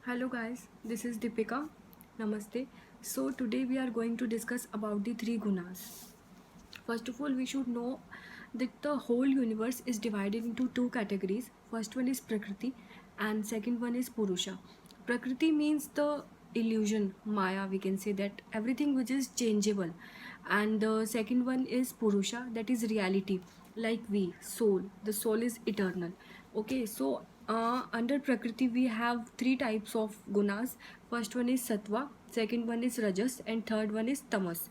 Hello guys, this is Deepika. Namaste. So today we are going to discuss about the three gunas. First of all, we should know that the whole universe is divided into two categories. First one is Prakriti and second one is Purusha. Prakriti means the illusion, Maya, we can say that everything which is changeable. And the second one is Purusha, that is reality, like we, soul. The soul is eternal. Okay, so under Prakriti we have three types of gunas. First one is Sattva, second one is Rajas and third one is Tamas.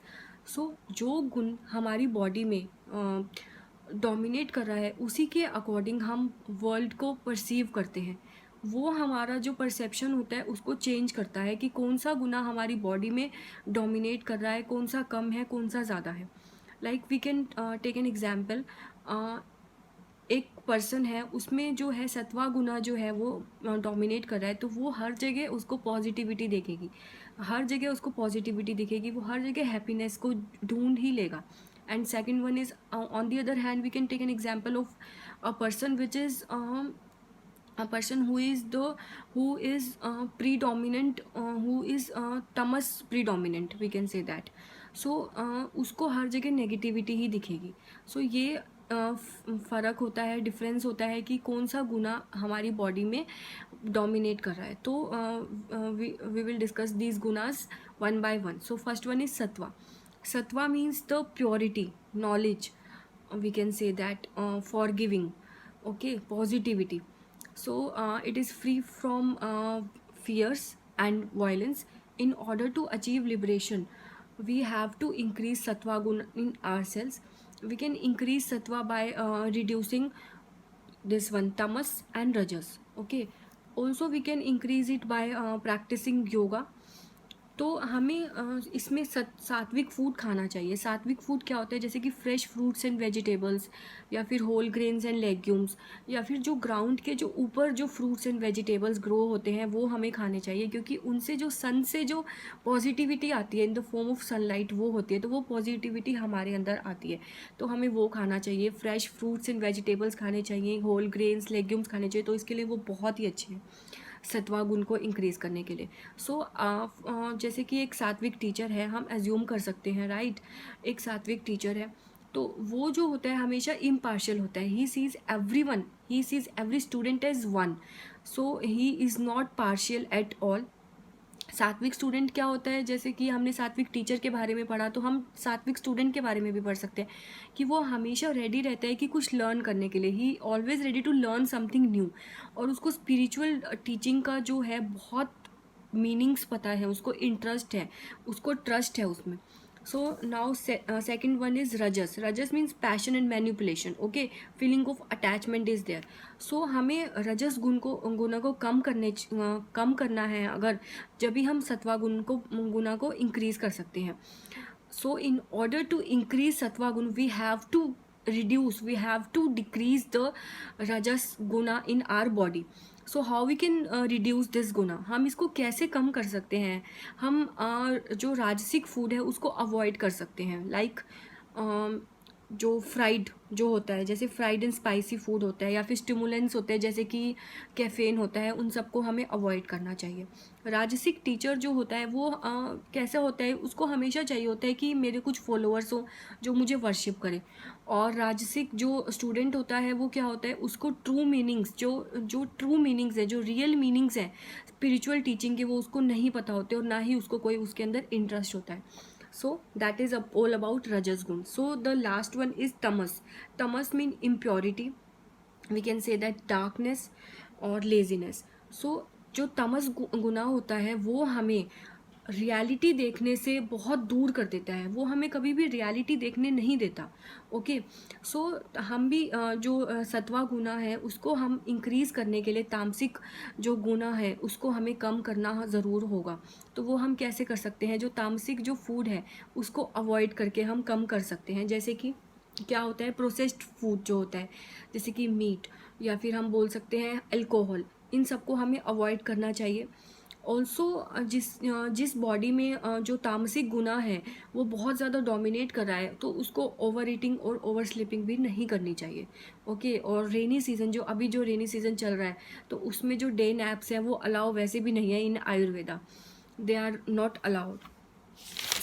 सो जो गुण हमारी body में dominate कर रहा है उसी के according हम वर्ल्ड को परसीव करते हैं. वो हमारा जो परसेप्शन होता है उसको चेंज करता है कि कौन सा गुना हमारी बॉडी में डोमिनेट कर रहा है, कौन सा कम है, कौन सा ज़्यादा है. Like we can take an example. एक पर्सन है, उसमें जो है सत्वा गुना जो है वो डोमिनेट कर रहा है, तो वो हर जगह उसको पॉजिटिविटी देखेगी, हर जगह उसको पॉजिटिविटी दिखेगी, वो हर जगह हैप्पीनेस को ढूंढ ही लेगा. And second one is on the other hand we can take an example of a person which is a person who is predominant, who is tamas predominant, we can say that. So उसको हर जगह negativity ही दिखेगी. सो ये फ़र्क होता है, difference होता है कि कौन सा गुना हमारी बॉडी में डोमिनेट कर रहा है. तो we will discuss these gunas one by one. So first one is sattva. Sattva means the purity, knowledge, we can say that, forgiving, okay, positivity. So it is free from fears and violence. In order to achieve liberation we have to increase sattva guna in ourselves. We can increase sattva by reducing this one tamas and rajas. Okay, also we can increase it by practicing yoga. तो हमें इसमें सात्विक food खाना चाहिए. सात्विक food क्या होता है, जैसे कि फ्रेश फ्रूट्स एंड वेजिटेबल्स, या फिर होल ग्रेन्स एंड लेग्यूम्स, या फिर जो ग्राउंड के जो ऊपर जो फ्रूट्स एंड वेजिटेबल्स ग्रो होते हैं वो हमें खाने चाहिए, क्योंकि उनसे जो सन से जो पॉजिटिविटी आती है in the form of sunlight वो होती है, तो वो पॉजिटिविटी हमारे अंदर आती है, तो हमें वो खाना चाहिए. फ्रेश फ्रूट्स एंड वेजिटेबल्स खाने चाहिए, होल ग्रेन्स लेग्यूम्स खाने चाहिए, तो इसके लिए वो बहुत ही अच्छे हैं सत्वा गुण को इंक्रीज़ करने के लिए. सो जैसे कि एक सात्विक टीचर है, हम एज्यूम कर सकते हैं, राइट. एक सात्विक टीचर है तो वो जो होता है हमेशा इम्पार्शियल होता है. He sees every one, he sees every student as one. So he is not partial at all. सात्विक स्टूडेंट क्या होता है, जैसे कि हमने सात्विक टीचर के बारे में पढ़ा, तो हम सात्विक स्टूडेंट के बारे में भी पढ़ सकते हैं कि वो हमेशा रेडी रहता है कि कुछ लर्न करने के लिए. He always ready to learn something new. और उसको स्पिरिचुअल टीचिंग का जो है बहुत मीनिंग्स पता है, उसको इंटरेस्ट है, उसको ट्रस्ट है उसमें. So now second one is rajas. Rajas means passion and manipulation. Okay, feeling of attachment is there. So हमें रजस गुना को कम करना है अगर, जब भी हम सत्वा गुना को इंक्रीज कर सकते हैं. So in order to increase sattva guna we have to reduce, we have to decrease the rajas guna in our body. So how we can reduce this guna. हम इसको कैसे कम कर सकते हैं, हम जो राजसिक फूड है उसको अवॉइड कर सकते हैं. लाइक जो फ्राइड जो होता है, जैसे फ्राइड एंड स्पाइसी फूड होता है, या फिर स्टिमुलेंट्स होते हैं जैसे कि कैफेन होता है, उन सबको हमें अवॉइड करना चाहिए. राजसिक टीचर जो होता है वो कैसा होता है, उसको हमेशा चाहिए होता है कि मेरे कुछ फॉलोअर्स हो जो मुझे वर्शिप करें. और राजसिक जो स्टूडेंट होता है वो क्या होता है, उसको ट्रू मीनिंग्स, जो ट्रू मीनिंग्स है, जो रियल मीनिंग्स हैं स्पिरिचुअल टीचिंग के, वो उसको नहीं पता होते और ना ही उसको कोई उसके अंदर इंटरेस्ट होता है. So that is all about rajas gun. So the last one is tamas. Tamas mean impurity, we can say that darkness or laziness. So जो तमस गुना होता है वो हमें रियलिटी देखने से बहुत दूर कर देता है, वो हमें कभी भी रियलिटी देखने नहीं देता. ओके, सो हम भी जो सत्वा गुना है उसको हम इंक्रीज़ करने के लिए तामसिक जो गुना है उसको हमें कम करना ज़रूर होगा. तो वो हम कैसे कर सकते हैं, जो तामसिक जो फूड है उसको अवॉइड करके हम कम कर सकते हैं. जैसे कि क्या होता है, प्रोसेस्ड फूड जो होता है, जैसे कि मीट, या फिर हम बोल सकते हैं अल्कोहल, इन सबको हमें अवॉइड करना चाहिए. ऑल्सो जिस बॉडी में जो तामसिक गुना है वो बहुत ज़्यादा डोमिनेट कर रहा है, तो उसको ओवर ईटिंग और ओवर स्लीपिंग भी नहीं करनी चाहिए। ओके, और रेनी सीज़न, जो रेनी सीज़न चल रहा है, तो उसमें जो डे नैप्स हैं वो अलाउ वैसे भी नहीं है in Ayurveda, they are not allowed.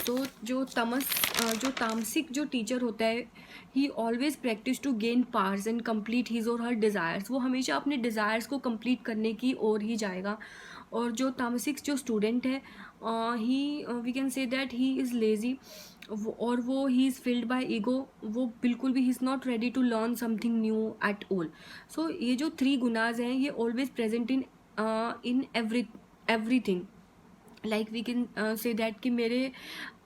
तो जो तामसिक जो टीचर होता है, he always practice to gain powers and complete his और हर डिज़ायर्स। वो हमेशा अपने डिज़ायर्स को कंप्लीट करने की ओर ही जाएगा। और जो तामसिक जो स्टूडेंट है, he we can say that he is lazy, और वो he is filled by ego. वो बिल्कुल भी he is not ready to learn something new at all. So ये जो 3 गुनाज हैं ये always present in everything. Like we can say that कि मेरे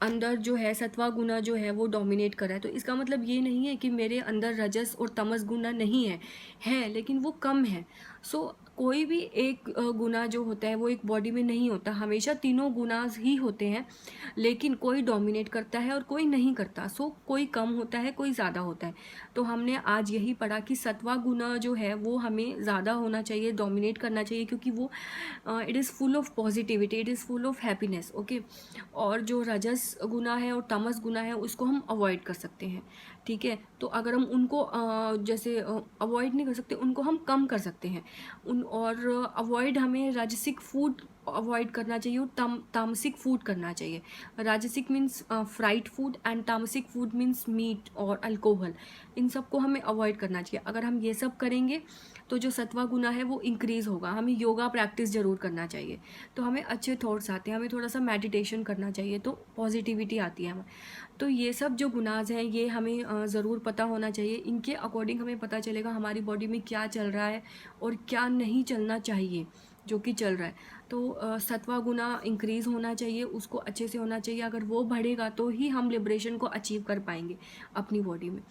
अंदर जो है सत्वा गुना जो है वो डोमिनेट कर रहा है। तो इसका मतलब ये नहीं है कि मेरे अंदर रजस और तमस गुना नहीं है, लेकिन वो कम है। सो कोई भी एक गुना जो होता है वो एक बॉडी में नहीं होता, हमेशा तीनों गुनाज ही होते हैं, लेकिन कोई डोमिनेट करता है और कोई नहीं करता। सो कोई कम होता है, कोई ज़्यादा होता है। तो हमने आज यही पढ़ा कि सत्वा गुना जो है वो हमें ज़्यादा होना चाहिए, डोमिनेट करना चाहिए, क्योंकि वो it is full of positivity, it is full of happiness. Okay, और जो रजस गुना है और तमस गुना है उसको हम अवॉइड कर सकते हैं। ठीक है, तो अगर हम उनको जैसे अवॉइड नहीं कर सकते, उनको हम कम कर सकते हैं। और अवॉइड हमें राजसिक फूड अवॉइड करना चाहिए और तामसिक फूड करना चाहिए। राजसिक मीन्स फ्राइड फूड एंड तामसिक फूड मीन्स मीट और अल्कोहल। इन सब को हमें अवॉइड करना चाहिए। अगर हम ये सब करेंगे तो जो सत्वा गुना है वो इंक्रीज़ होगा। हमें योगा प्रैक्टिस ज़रूर करना चाहिए, तो हमें अच्छे थॉट्स आते हैं। हमें थोड़ा सा मेडिटेशन करना चाहिए, तो पॉजिटिविटी आती है हमें। तो ये सब जो गुनाज हैं ये हमें ज़रूर पता होना चाहिए। इनके अकॉर्डिंग हमें पता चलेगा हमारी बॉडी में क्या चल रहा है और क्या नहीं चलना चाहिए जो कि चल रहा है। तो सत्वा गुना इंक्रीज़ होना चाहिए, उसको अच्छे से होना चाहिए। अगर वो बढ़ेगा तो ही हम लिबरेशन को अचीव कर पाएंगे अपनी बॉडी में।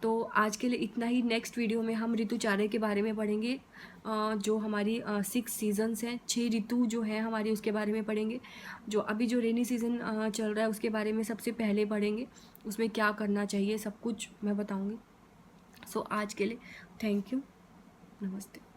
तो आज के लिए इतना ही। नेक्स्ट वीडियो में हम ऋतुचार्य के बारे में पढ़ेंगे, जो हमारी 6 सीजन्स हैं, 6 ऋतु जो हैं हमारी, उसके बारे में पढ़ेंगे। जो अभी जो रेनी सीज़न चल रहा है उसके बारे में सबसे पहले पढ़ेंगे, उसमें क्या करना चाहिए सब कुछ मैं बताऊँगी। सो आज के लिए थैंक यू, नमस्ते।